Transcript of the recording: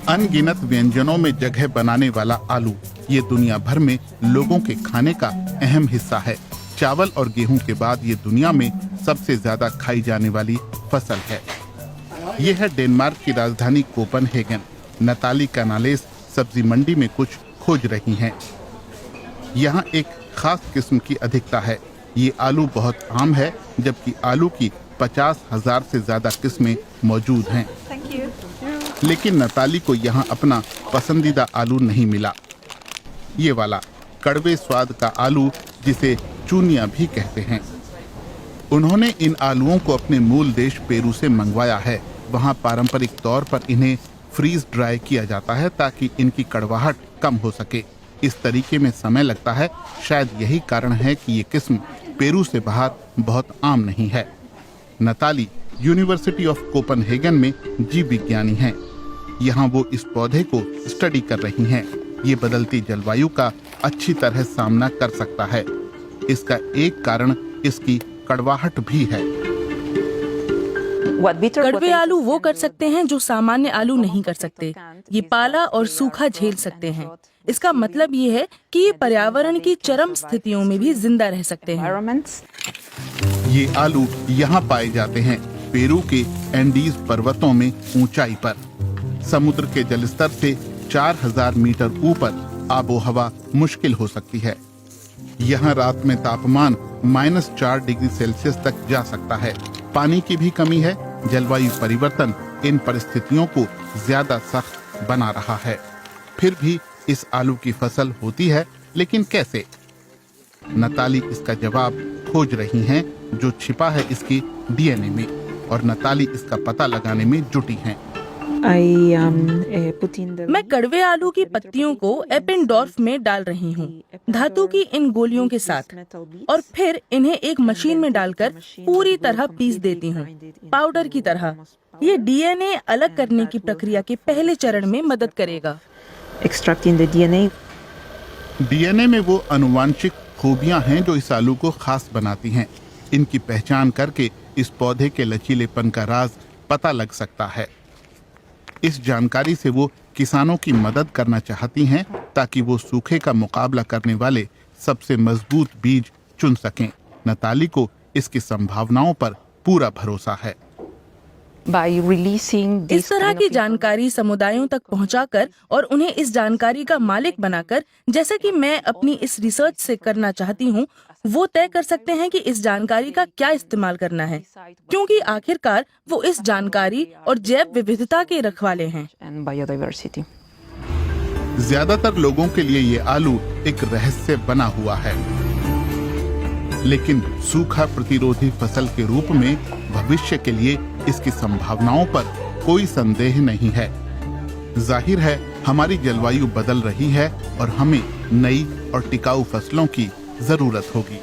अनगिनत व्यंजनों में जगह बनाने वाला आलू ये दुनिया भर में लोगों के खाने का अहम हिस्सा है। चावल और गेहूं के बाद ये दुनिया में सबसे ज्यादा खाई जाने वाली फसल है। ये है डेनमार्क की राजधानी कोपेनहेगन। नताली कैनालेस सब्जी मंडी में कुछ खोज रही हैं। यहाँ एक खास किस्म की अधिकता है। ये आलू बहुत आम है, जबकि आलू की 50,000 से ज्यादा किस्में मौजूद हैं। लेकिन नताली को यहाँ अपना पसंदीदा आलू नहीं मिला। ये वाला कड़वे स्वाद का आलू, जिसे चूनिया भी कहते हैं। उन्होंने इन आलूओं को अपने मूल देश पेरू से मंगवाया है। वहाँ पारंपरिक तौर पर इन्हें फ्रीज ड्राई किया जाता है ताकि इनकी कड़वाहट कम हो सके। इस तरीके में समय लगता है। शायद यही कारण है कि ये किस्म पेरू से बाहर बहुत आम नहीं है। नताली यूनिवर्सिटी ऑफ कोपेनहेगन में जीव विज्ञानी हैं। यहाँ वो इस पौधे को स्टडी कर रही हैं। ये बदलती जलवायु का अच्छी तरह सामना कर सकता है। इसका एक कारण इसकी कड़वाहट भी है। कड़वे आलू वो कर सकते हैं जो सामान्य आलू नहीं कर सकते। ये पाला और सूखा झेल सकते हैं। इसका मतलब ये है कि ये पर्यावरण की चरम स्थितियों में भी जिंदा रह सकते हैं। ये आलू यहाँ पाए जाते हैं पेरू के एंडीज पर्वतों में ऊंचाई पर। समुद्र के जलस्तर से 4000 मीटर ऊपर आबो हवा मुश्किल हो सकती है। यहाँ रात में तापमान -4 डिग्री सेल्सियस तक जा सकता है। पानी की भी कमी है। जलवायु परिवर्तन इन परिस्थितियों को ज्यादा सख्त बना रहा है। फिर भी इस आलू की फसल होती है, लेकिन कैसे? नताली इसका जवाब खोज रही हैं, जो छिपा है इसकी डीएनए में, और नताली इसका पता लगाने में जुटी हैं। मैं कड़वे आलू की पत्तियों को एपेंडोर्फ में डाल रही हूँ, धातु की इन गोलियों के साथ, और फिर इन्हें एक मशीन में डालकर पूरी तरह पीस देती हूँ, पाउडर की तरह। ये डीएनए अलग करने की प्रक्रिया के पहले चरण में मदद करेगा। डीएनए में वो आनुवांशिक खूबियां हैं जो इस आलू को खास बनाती हैं। इनकी पहचान करके इस पौधे के लचीलेपन का राज पता लग सकता है। इस जानकारी से वो किसानों की मदद करना चाहती हैं ताकि वो सूखे का मुकाबला करने वाले सबसे मजबूत बीज चुन सकें। नताली को इसकी संभावनाओं पर पूरा भरोसा है। इस तरह की जानकारी समुदायों तक पहुंचाकर और उन्हें इस जानकारी का मालिक बनाकर, जैसा कि मैं अपनी इस रिसर्च से करना चाहती हूं, वो तय कर सकते हैं कि इस जानकारी का क्या इस्तेमाल करना है, क्योंकि आखिरकार वो इस जानकारी और जैव विविधता के रखवाले हैं। ज्यादातर लोगों के लिए ये आलू एक रहस्य बना हुआ है, लेकिन सूखा प्रतिरोधी फसल के रूप में भविष्य के लिए इसकी संभावनाओं पर कोई संदेह नहीं है। जाहिर है हमारी जलवायु बदल रही है और हमें नई और टिकाऊ फसलों की जरूरत होगी।